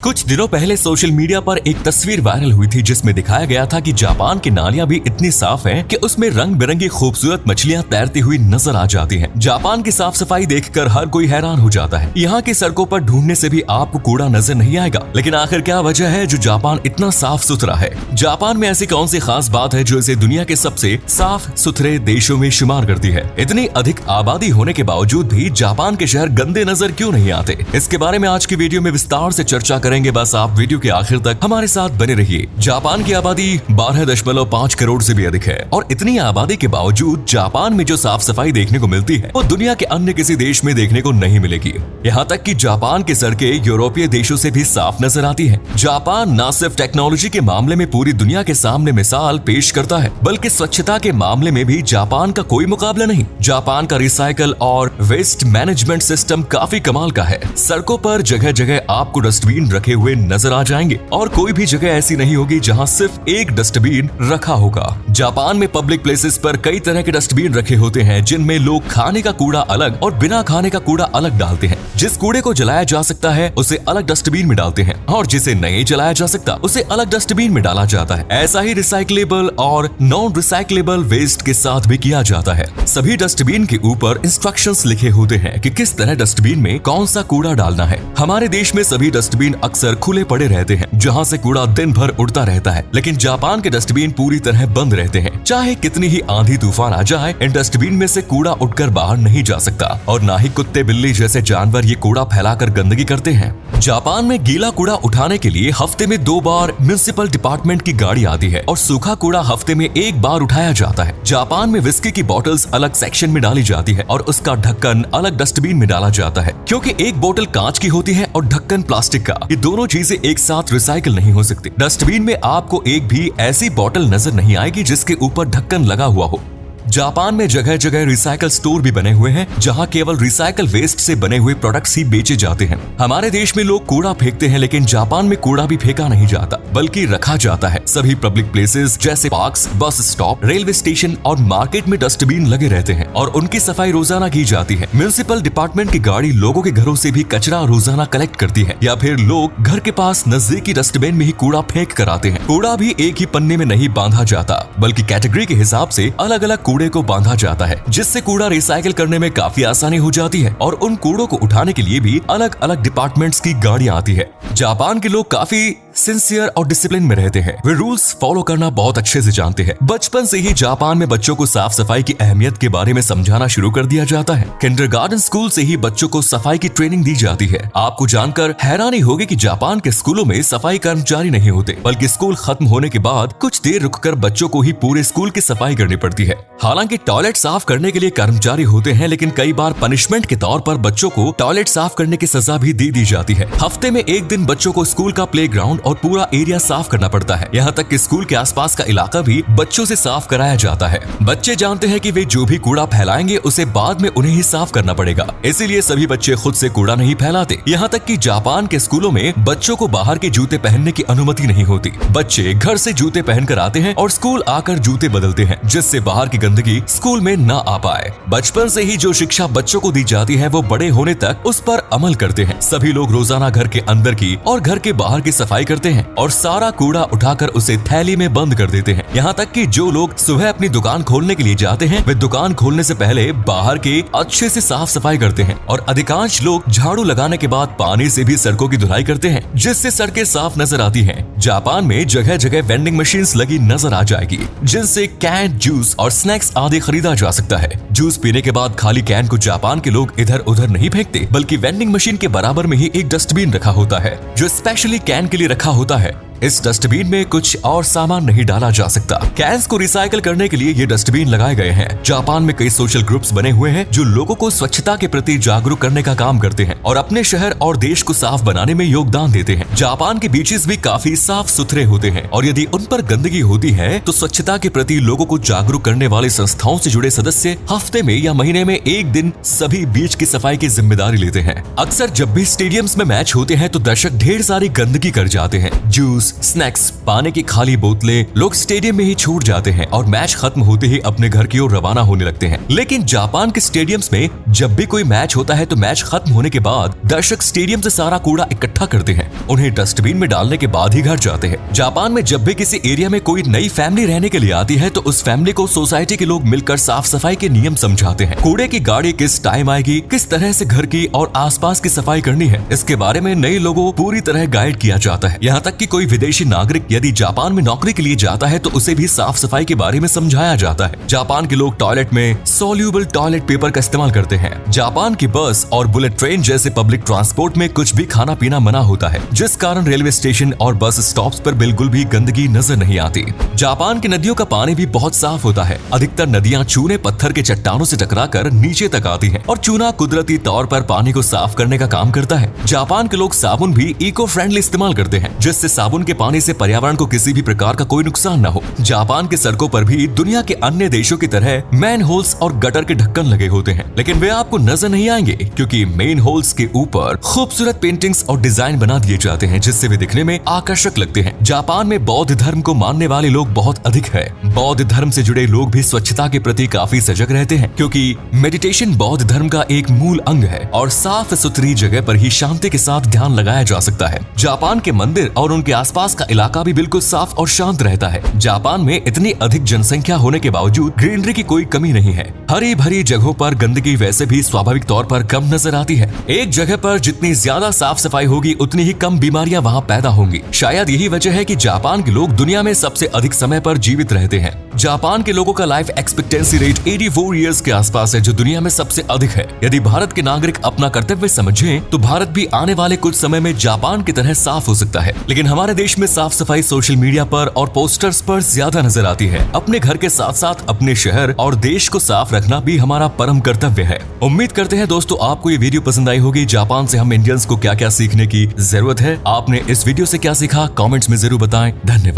कुछ दिनों पहले सोशल मीडिया पर एक तस्वीर वायरल हुई थी जिसमें दिखाया गया था कि जापान की नालियां भी इतनी साफ हैं कि उसमें रंग बिरंगी खूबसूरत मछलियां तैरती हुई नजर आ जाती हैं। जापान की साफ सफाई देखकर हर कोई हैरान हो जाता है। यहाँ की सड़कों पर ढूंढने से भी आपको कूड़ा नजर नहीं आएगा, लेकिन आखिर क्या वजह है जो जापान इतना साफ सुथरा है? जापान में ऐसी कौन सी खास बात है जो इसे दुनिया के सबसे साफ सुथरे देशों में शुमार करती है? इतनी अधिक आबादी होने के बावजूद भी जापान के शहर गंदे नजर क्यों नहीं आते? इसके बारे में आज की वीडियो में विस्तार से चर्चा करेंगे। बस आप वीडियो के आखिर तक हमारे साथ बने रहिए। जापान की आबादी 12.5 करोड़ से भी अधिक है और इतनी आबादी के बावजूद जापान में जो साफ सफाई देखने को मिलती है वो दुनिया के अन्य किसी देश में देखने को नहीं मिलेगी। यहाँ तक कि जापान की सड़कें यूरोपीय देशों से भी साफ नजर आती है। जापान न सिर्फ टेक्नोलॉजी के मामले में पूरी दुनिया के सामने मिसाल पेश करता है, बल्कि स्वच्छता के मामले में भी जापान का कोई मुकाबला नहीं। जापान का रिसाइकल और वेस्ट मैनेजमेंट सिस्टम काफी कमाल का है। सड़कों पर जगह जगह आपको डस्टबिन रखे हुए नजर आ जाएंगे और कोई भी जगह ऐसी नहीं होगी जहां सिर्फ एक डस्टबिन रखा होगा। जापान में पब्लिक प्लेसेस पर कई तरह के डस्टबिन रखे होते हैं जिनमें लोग खाने का कूड़ा अलग और बिना खाने का कूड़ा अलग डालते हैं। जिस कूड़े को जलाया जा सकता है उसे अलग डस्टबिन में डालते हैं और जिसे नहीं जलाया जा सकता उसे अलग डस्टबिन में डाला जाता है। ऐसा ही रिसाइक्लेबल और नॉन रिसाइक्लेबल वेस्ट के साथ भी किया जाता है। सभी डस्टबिन के ऊपर इंस्ट्रक्शंस लिखे होते हैं कि किस तरह डस्टबिन में कौन सा कूड़ा डालना है। हमारे देश में सभी डस्टबिन अक्सर खुले पड़े रहते हैं जहां से कूड़ा दिन भर उड़ता रहता है, लेकिन जापान के डस्टबिन पूरी तरह बंद रहते हैं। चाहे कितनी ही आंधी तूफान आ जाए, इन डस्टबिन में से कूड़ा उठकर बाहर नहीं जा सकता और ना ही कुत्ते बिल्ली जैसे जानवर ये कूड़ा फैलाकर गंदगी करते हैं। जापान में गीला कूड़ा उठाने के लिए हफ्ते में 2 बार म्युनिसिपल डिपार्टमेंट की गाड़ी आती है और सूखा कूड़ा हफ्ते में 1 बार उठाया जाता है। जापान में विस्की की बोतल्स अलग सेक्शन में डाली जाती है और उसका ढक्कन अलग डस्टबिन में डाला जाता है, क्योंकि एक बोतल कांच की होती है और ढक्कन प्लास्टिक का। ये दोनों चीजें एक साथ रिसाइकिल नहीं हो सकती। डस्टबिन में आपको एक भी ऐसी बोतल नजर नहीं आएगी जिसके ऊपर ढक्कन लगा हुआ हो। जापान में जगह जगह रिसाइकल स्टोर भी बने हुए हैं जहां केवल रिसाइकल वेस्ट से बने हुए प्रोडक्ट्स ही बेचे जाते हैं। हमारे देश में लोग कूड़ा फेंकते हैं, लेकिन जापान में कूड़ा भी फेंका नहीं जाता बल्कि रखा जाता है। सभी पब्लिक प्लेसेस जैसे parks, bus stop, railway station और मार्केट में डस्टबिन लगे रहते हैं और उनकी सफाई रोजाना की जाती है। म्युनिसिपल डिपार्टमेंट की गाड़ी लोगों के घरों से भी कचरा रोजाना कलेक्ट करती है या फिर लोग घर के पास नजदीकी डस्टबिन में ही कूड़ा फेंक कर आते हैं। कूड़ा भी एक ही पन्ने में नहीं बांधा जाता बल्कि कैटेगरी के हिसाब से अलग अलग कूड़े को बांधा जाता है, जिससे कूड़ा रिसाइकिल करने में काफी आसानी हो जाती है और उन कूड़ों को उठाने के लिए भी अलग अलग डिपार्टमेंट्स की गाड़ियां आती है। जापान के लोग काफी सिंसियर और डिसिप्लिन में रहते हैं। वे रूल्स फॉलो करना बहुत अच्छे से जानते हैं। बचपन से ही जापान में बच्चों को साफ सफाई की अहमियत के बारे में समझाना शुरू कर दिया जाता है। किंडरगार्टन स्कूल से ही बच्चों को सफाई की ट्रेनिंग दी जाती है। आपको जानकर हैरानी होगी कि जापान के स्कूलों में सफाई कर्मचारी नहीं होते, बल्कि स्कूल खत्म होने के बाद कुछ देर रुककर बच्चों को ही पूरे स्कूल की सफाई करनी पड़ती है। हालांकि टॉयलेट साफ करने के लिए कर्मचारी होते हैं, लेकिन कई बार पनिशमेंट के तौर पर बच्चों को टॉयलेट साफ करने की सजा भी दे दी जाती है। हफ्ते में एक दिन बच्चों को स्कूल का प्लेग्राउंड और पूरा एरिया साफ करना पड़ता है। यहाँ तक कि स्कूल के आसपास का इलाका भी बच्चों से साफ कराया जाता है। बच्चे जानते हैं कि वे जो भी कूड़ा फैलाएंगे उसे बाद में उन्हें ही साफ करना पड़ेगा, इसीलिए सभी बच्चे खुद से कूड़ा नहीं फैलाते। यहाँ तक कि जापान के स्कूलों में बच्चों को बाहर के जूते पहनने की अनुमति नहीं होती। बच्चे घर से जूते पहनकर आते हैं और स्कूल आकर जूते बदलते हैं, जिससे बाहर की गंदगी स्कूल में न आ पाए। बचपन से ही जो शिक्षा बच्चों को दी जाती है वो बड़े होने तक उस पर अमल करते हैं। सभी लोग रोजाना घर के अंदर की और घर के बाहर की सफाई करते हैं और सारा कूड़ा उठाकर उसे थैली में बंद कर देते हैं। यहाँ तक कि जो लोग सुबह अपनी दुकान खोलने के लिए जाते हैं वे दुकान खोलने से पहले बाहर के अच्छे से साफ सफाई करते हैं और अधिकांश लोग झाड़ू लगाने के बाद पानी से भी सड़कों की धुलाई करते हैं, जिससे सड़कें साफ नजर आती हैं। जापान में जगह जगह वेंडिंग मशीन्स लगी नजर आ जाएगी, जिनसे कैन, जूस और स्नैक्स आदि खरीदा जा सकता है। जूस पीने के बाद खाली कैन को जापान के लोग इधर उधर नहीं फेंकते, बल्कि वेंडिंग मशीन के बराबर में ही एक डस्टबिन रखा होता है जो स्पेशली कैन के लिए रखा होता है। इस डस्टबिन में कुछ और सामान नहीं डाला जा सकता। कैंस को रिसाइकिल करने के लिए ये डस्टबिन लगाए गए हैं। जापान में कई सोशल ग्रुप्स बने हुए हैं जो लोगों को स्वच्छता के प्रति जागरूक करने का काम करते हैं और अपने शहर और देश को साफ बनाने में योगदान देते हैं। जापान के बीचेस भी काफी साफ सुथरे होते हैं और यदि उन पर गंदगी होती है तो स्वच्छता के प्रति लोगों को जागरूक करने वाली संस्थाओं से जुड़े सदस्य हफ्ते में या महीने में एक दिन सभी बीच की सफाई की जिम्मेदारी लेते हैं। अक्सर जब भी स्टेडियम्स में मैच होते हैं तो दर्शक ढेर सारी गंदगी कर जाते हैं। जूस, स्नैक्स, पानी की खाली बोतलें लोग स्टेडियम में ही छोड़ जाते हैं और मैच खत्म होते ही अपने घर की ओर रवाना होने लगते हैं। लेकिन जापान के स्टेडियम्स में जब भी कोई मैच होता है तो मैच खत्म होने के बाद दर्शक स्टेडियम से सारा कूड़ा इकट्ठा करते हैं, उन्हें डस्टबिन में डालने के बाद ही घर जाते हैं। जापान में जब भी किसी एरिया में कोई नई फैमिली रहने के लिए आती है तो उस फैमिली को सोसाइटी के लोग मिलकर साफ सफाई के नियम समझाते हैं। कूड़े की गाड़ी किस टाइम आएगी, किस तरह से घर की और आसपास की सफाई करनी है, इसके बारे में नए लोगों को पूरी तरह गाइड किया जाता है। यहाँ तक कि कोई विदेशी नागरिक यदि जापान में नौकरी के लिए जाता है तो उसे भी साफ सफाई के बारे में समझाया जाता है। जापान के लोग टॉयलेट में सोल्यूबल टॉयलेट पेपर का इस्तेमाल करते हैं। जापान की बस और बुलेट ट्रेन जैसे पब्लिक ट्रांसपोर्ट में कुछ भी खाना पीना मना होता है, जिस कारण रेलवे स्टेशन और बस स्टॉप्स पर बिल्कुल भी गंदगी नजर नहीं आती। जापान की नदियों का पानी भी बहुत साफ होता है। अधिकतर नदियां चूने पत्थर के चट्टानों से टकराकर नीचे तक आती हैं और चूना कुदरती तौर पर पानी को साफ करने का काम करता है। जापान के लोग साबुन भी इको फ्रेंडली इस्तेमाल करते हैं, जिससे साबुन के पानी से पर्यावरण को किसी भी प्रकार का कोई नुकसान न हो। जापान के सड़कों पर भी दुनिया के अन्य देशों की तरह मैन होल्स और गटर के ढक्कन लगे होते हैं, लेकिन वे आपको नजर नहीं आएंगे क्योंकि मेन होल्स के ऊपर खूबसूरत पेंटिंग्स और डिजाइन बना दिए जाते हैं, जिससे वे दिखने में आकर्षक लगते हैं। जापान में बौद्ध धर्म को मानने वाले लोग बहुत अधिक है। बौद्ध धर्म से जुड़े लोग भी स्वच्छता के प्रति काफी सजग रहते हैं, क्योंकि मेडिटेशन बौद्ध धर्म का एक मूल अंग है और साफ सुथरी जगह पर ही शांति के साथ ध्यान लगाया जा सकता है। जापान के मंदिर और उनके आसपास का इलाका भी बिल्कुल साफ और शांत रहता है। जापान में इतनी अधिक जनसंख्या होने के बावजूद ग्रीनरी की कोई कमी नहीं है। हरी भरी जगहों पर गंदगी वैसे भी स्वाभाविक तौर पर कम नजर आती है। एक जगह पर जितनी ज्यादा साफ सफाई होगी उतनी ही कम बीमारियां वहां पैदा होंगी। शायद यही वजह है कि जापान के लोग दुनिया में सबसे अधिक समय पर जीवित रहते हैं। जापान के लोगों का लाइफ एक्सपेक्टेंसी रेट 84 इयर्स के आसपास है, जो दुनिया में सबसे अधिक है। यदि भारत के नागरिक अपना कर्तव्य समझें तो भारत भी आने वाले कुछ समय में जापान की तरह साफ हो सकता है। लेकिन हमारे देश में साफ सफाई सोशल मीडिया पर और पोस्टर्स पर ज्यादा नजर आती है। अपने घर के साथ साथ अपने शहर और देश को साफ रखना भी हमारा परम कर्तव्य है। उम्मीद करते हैं दोस्तों आपको ये वीडियो पसंद आई होगी। जापान से हम इंडियंस को क्या क्या सीखने की जरूरत है, आपने इस वीडियो से क्या सीखा, कमेंट्स में जरूर बताएं। धन्यवाद।